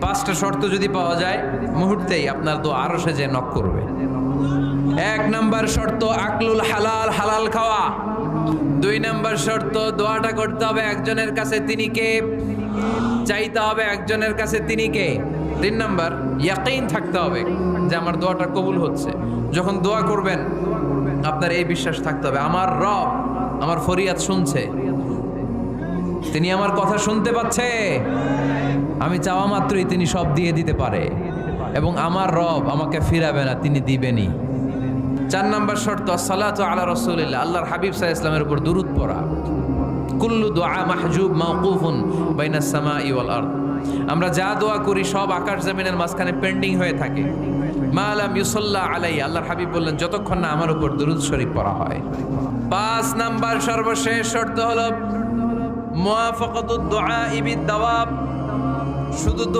5টা শর্ত যদি পাওয়া যায় মুহূর্তেই আপনার দোয়া আরশে যে নক করবে। 1 নাম্বার শর্ত আকলুল হালাল, হালাল খাওয়া। 2 নাম্বার শর্ত দোয়াটা করতে হবে একজনের কাছে, তিনি কে? চাইতে হবে একজনের কাছে, তিনি কে? 3 নাম্বার ইয়াকিন থাকতে হবে যে আমার দোয়াটা কবুল হচ্ছে। যখন দোয়া করবেন আপনার এই বিশ্বাস থাকতে হবে আমার রব আমার ফরিয়াদ শুনছে, তিনি আমার কথা শুনতে পাচ্ছে, আমি চাওয়া মাত্রই তিনি সব দিয়ে দিতে পারে এবং আমার রব আমাকে ফিরাবে না, তিনি দিবেনই। 4 নাম্বার শর্ত সালাতু আলা রাসূলিল্লাহ, আল্লাহর হাবিব সাল্লাল্লাহু আলাইহি ওয়াসাল্লামের উপর দুরূদ পড়া। কুল্লু দুআ মাহজুব মাওকুফুন বাইনাস সামাই ওয়াল আরদ, আমরা যা দোয়া করি সব আকাশ জমিনের মাঝখানে পেন্ডিং হয়ে থাকে। মা লাম ইউসাল্লা আলাইহি, আল্লাহর হাবিব বললেন যতক্ষণ না আমার উপর দুরূদ শরীফ পড়া হয়। 5 নাম্বার সর্বশেষ শর্ত হলো মুওয়াফাকাতুদ দুআ বিদ দাওয়াব, শুধু দোয়া